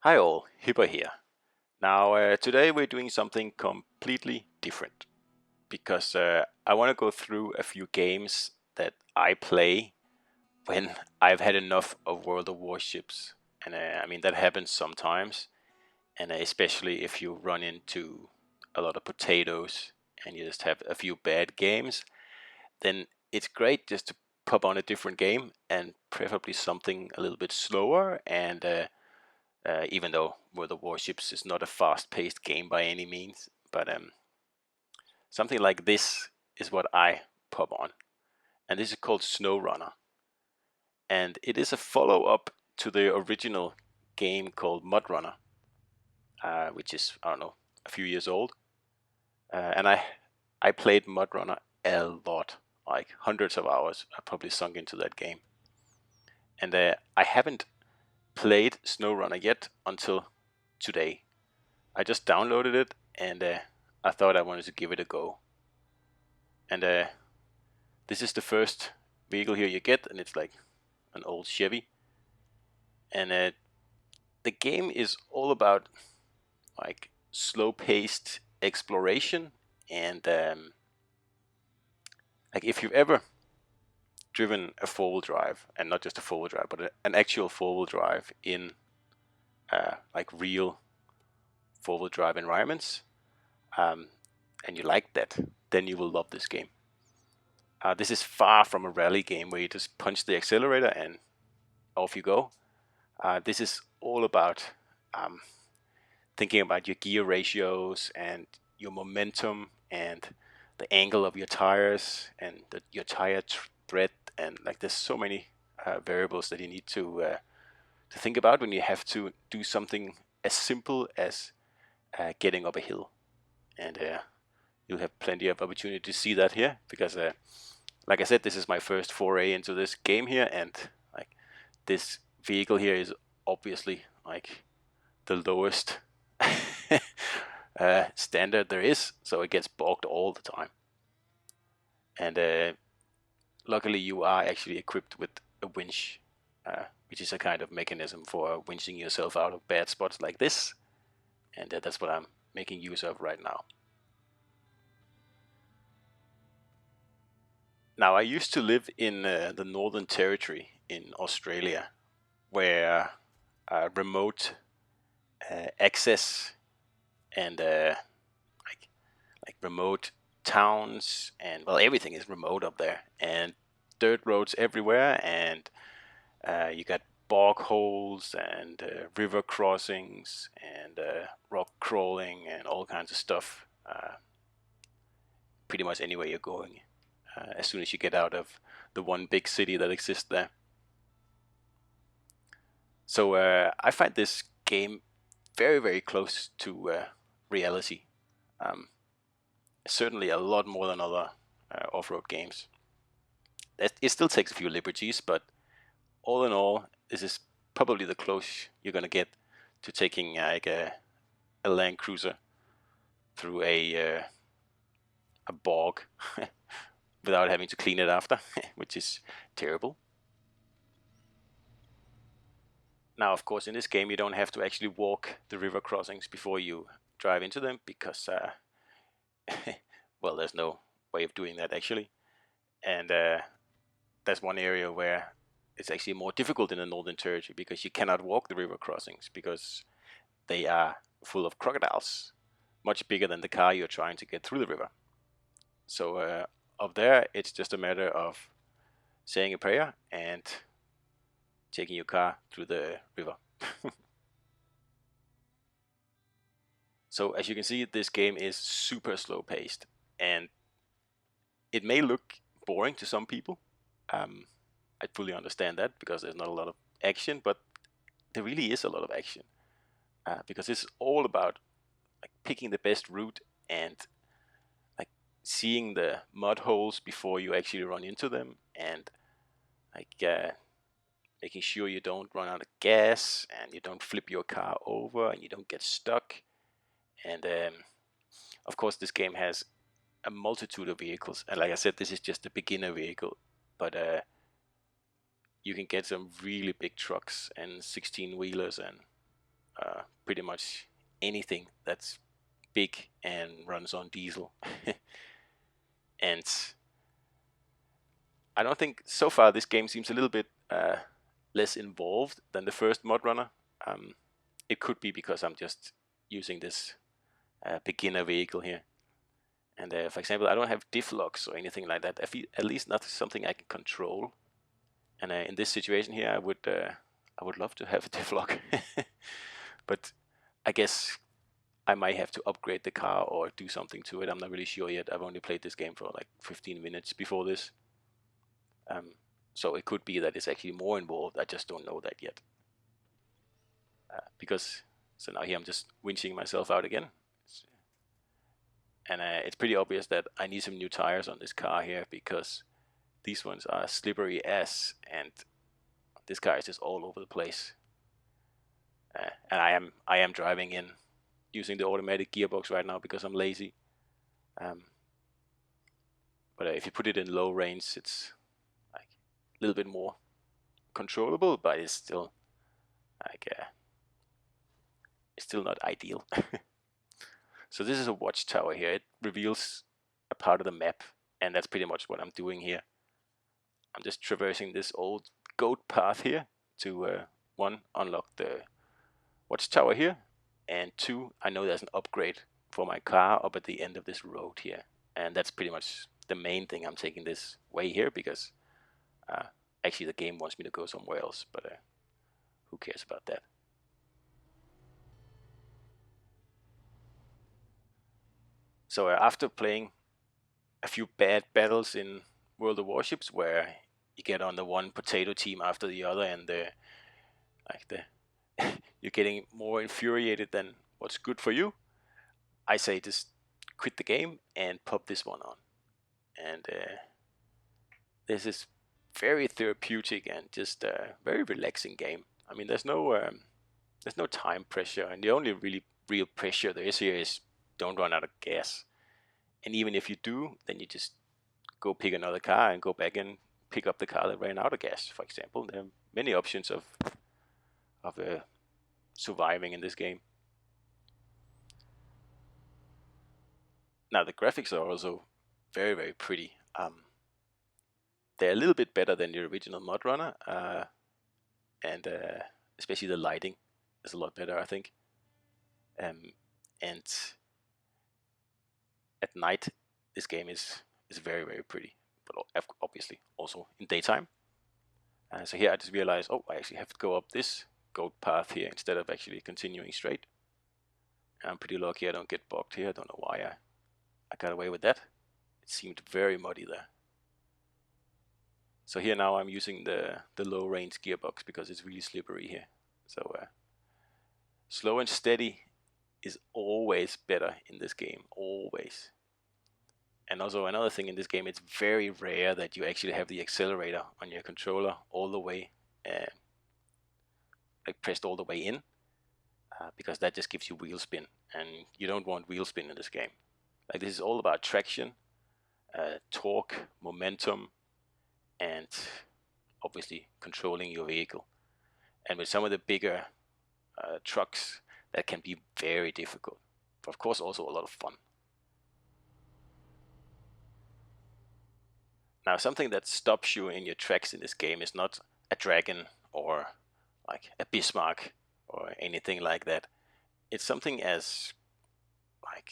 Hi all, Hipper here. Now, today we're doing something completely different because I want to go through a few games that I play when I've had enough of World of Warships. And I mean, that happens sometimes, and especially if you run into a lot of potatoes and you just have a few bad games, then it's great just to pop on a different game and preferably something a little bit slower and even though World of Warships is not a fast-paced game by any means, but something like this is what I pop on, and this is called Snowrunner, and it is a follow-up to the original game called Mudrunner, which is I don't know a few years old, and I played Mudrunner a lot, like hundreds of hours. I probably sunk into that game, and I haven't played Snowrunner yet until today. I just downloaded it and I thought I wanted to give it a go. And this is the first vehicle here you get, and it's like an old Chevy. And the game is all about like slow-paced exploration, and like if you've ever driven a four-wheel drive, and not just a four-wheel drive, but an actual four-wheel drive in like real four-wheel drive environments, um, and you like that, then you will love this game. This is far from a rally game where you just punch the accelerator and off you go. This is all about um, thinking about your gear ratios and your momentum and the angle of your tires and your tire tread, and like there's so many variables that you need to think about when you have to do something as simple as getting up a hill. And you'll have plenty of opportunity to see that here because like I said, this is my first foray into this game here, and like this vehicle here is obviously like the lowest standard there is, so it gets bogged all the time. And luckily, you are actually equipped with a winch, which is a kind of mechanism for winching yourself out of bad spots like this, and that's what I'm making use of right now. Now, I used to live in the Northern Territory in Australia, where remote access and like remote towns and well everything is remote up there, and dirt roads everywhere, and you got bog holes and river crossings and rock crawling and all kinds of stuff pretty much anywhere you're going as soon as you get out of the one big city that exists there. So I find this game very, very close to reality. Um, Certainly a lot more than other off-road games. It still takes a few liberties, but all in all, this is probably the close you're gonna get to taking like a Land Cruiser through a bog without having to clean it after, which is terrible. Now, of course, in this game, you don't have to actually walk the river crossings before you drive into them because, well, there's no way of doing that actually. And that's one area where it's actually more difficult in the Northern Territory because you cannot walk the river crossings because they are full of crocodiles, much bigger than the car you're trying to get through the river. So up there, it's just a matter of saying a prayer and taking your car through the river. So as you can see, this game is super slow paced, and it may look boring to some people. Um, I fully understand that because there's not a lot of action, but there really is a lot of action because it's all about like picking the best route and like seeing the mud holes before you actually run into them, and like making sure you don't run out of gas and you don't flip your car over and you don't get stuck. And of course, this game has a multitude of vehicles, and like I said, this is just a beginner vehicle, but you can get some really big trucks and 16 wheelers and pretty much anything that's big and runs on diesel. And I don't think so far this game seems a little bit less involved than the first mod runner. It could be because I'm just using this beginner vehicle here. And for example, I don't have diff locks or anything like that. At least not something I can control. And in this situation here, I would love to have a diff lock. But I guess I might have to upgrade the car or do something to it. I'm not really sure yet. I've only played this game for like 15 minutes before this. So it could be that it's actually more involved. I just don't know that yet. So now here I'm just winching myself out again. And it's pretty obvious that I need some new tires on this car here, because these ones are slippery as, and this car is just all over the place. And I am driving in using the automatic gearbox right now because I'm lazy. But if you put it in low range, it's like a little bit more controllable, but it's still like it's still not ideal. So this is a watchtower here. It reveals a part of the map, and that's pretty much what I'm doing here. I'm just traversing this old goat path here to one, unlock the watchtower here, and two, I know there's an upgrade for my car up at the end of this road here, and that's pretty much the main thing. I'm taking this way here because actually the game wants me to go somewhere else, but who cares about that? So after playing a few bad battles in World of Warships, where you get on the one potato team after the other, and you're getting more infuriated than what's good for you, I say just quit the game and pop this one on. And this is very therapeutic and just a very relaxing game. I mean, there's no time pressure, and the only really real pressure there is here is don't run out of gas. And even if you do, then you just go pick another car and go back and pick up the car that ran out of gas, for example. There are many options of surviving in this game. Now the graphics are also very, very pretty. They're a little bit better than the original mod runner, and especially the lighting is a lot better, I think. And at night, this game is very, very pretty, but obviously also in daytime. So here I just realized, oh, I actually have to go up this goat path here instead of actually continuing straight. I'm pretty lucky I don't get bogged here. I don't know why I got away with that. It seemed very muddy there. So here now I'm using the low range gearbox because it's really slippery here. So slow and steady is always better in this game, always. And also another thing in this game, it's very rare that you actually have the accelerator on your controller all the way, like pressed all the way in, because that just gives you wheel spin, and you don't want wheel spin in this game. Like, this is all about traction, torque, momentum, and obviously controlling your vehicle. And with some of the bigger trucks, that can be very difficult, but of course also a lot of fun. Now, something that stops you in your tracks in this game is not a dragon or like a Bismarck or anything like that. It's something as like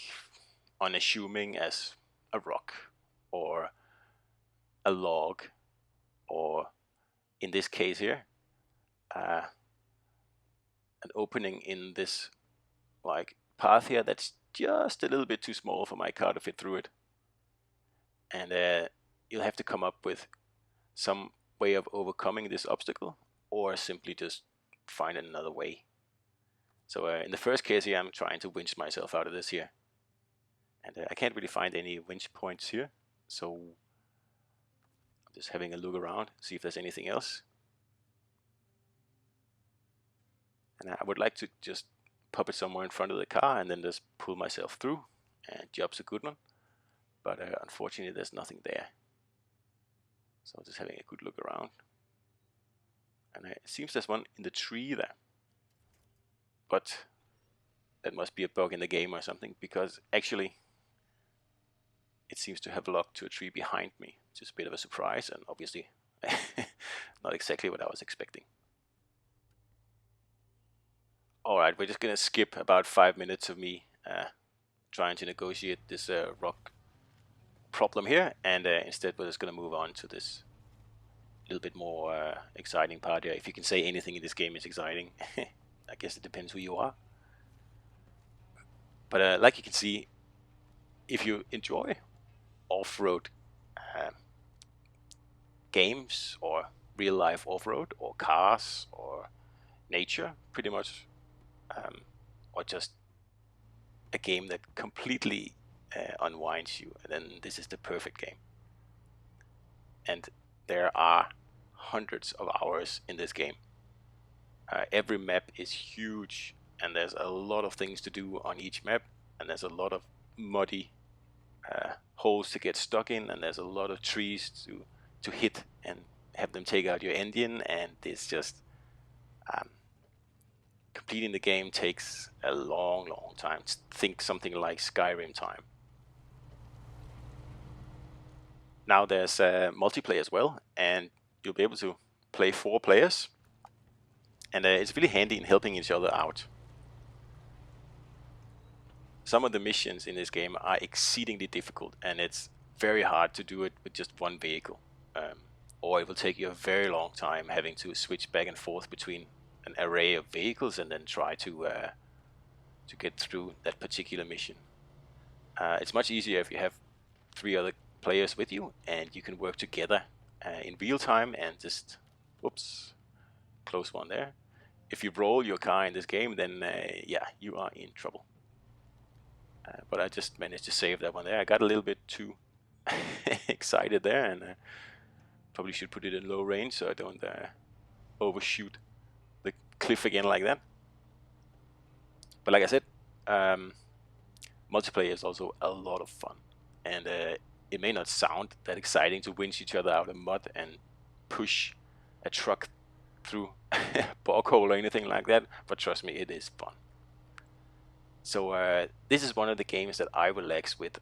unassuming as a rock or a log, or in this case here, an opening in this like path here that's just a little bit too small for my car to fit through it. And you'll have to come up with some way of overcoming this obstacle, or simply just find another way. So in the first case here, I'm trying to winch myself out of this here, and I can't really find any winch points here, so I'm just having a look around, see if there's anything else. And I would like to just pop it somewhere in front of the car and then just pull myself through, and job's a good one. But unfortunately there's nothing there. So just having a good look around. And it seems there's one in the tree there. but that must be a bug in the game or something, because actually it seems to have locked to a tree behind me, which is a bit of a surprise, and obviously not exactly what I was expecting. Alright, we're just gonna skip about 5 minutes of me trying to negotiate this rock problem here, and instead we're just gonna move on to this little bit more exciting part here. If you can say anything in this game is exciting. I guess it depends who you are. But like you can see, if you enjoy off-road games, or real life off-road, or cars, or nature, pretty much, or just a game that completely unwinds you, then this is the perfect game. And there are hundreds of hours in this game. Every map is huge, and there's a lot of things to do on each map, and there's a lot of muddy holes to get stuck in, and there's a lot of trees to hit and have them take out your engine, and it's just completing the game takes a long time. Think something like Skyrim time. Now there's multiplayer as well, and you'll be able to play 4 players, and it's really handy in helping each other out. Some of the missions in this game are exceedingly difficult, and it's very hard to do it with just one vehicle, or it will take you a very long time having to switch back and forth between an array of vehicles and then try to get through that particular mission. It's much easier if you have 3 other players with you, and you can work together in real time and just, whoops, close one there. If you roll your car in this game, then yeah, you are in trouble. But I just managed to save that one there. I got a little bit too excited there, and probably should put it in low range so I don't overshoot the cliff again like that. But like I said, multiplayer is also a lot of fun, and it may not sound that exciting to winch each other out of mud and push a truck through a bog hole or anything like that, but trust me, it is fun. So this is one of the games that I relax with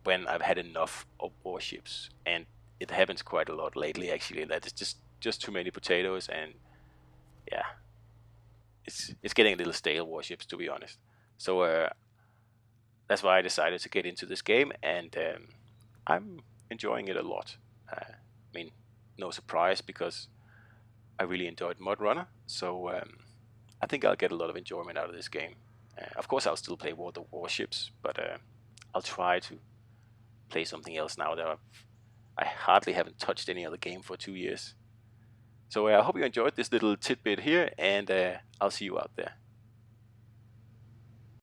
when I've had enough of warships, and it happens quite a lot lately actually, that it's just too many potatoes, and yeah, it's getting a little stale, warships, to be honest. So that's why I decided to get into this game, and I'm enjoying it a lot. I mean, no surprise, because I really enjoyed Runner, so I think I'll get a lot of enjoyment out of this game. Of course, I'll still play World of Warships, but I'll try to play something else now that I hardly haven't touched any other game for 2 years. So I hope you enjoyed this little tidbit here, and I'll see you out there.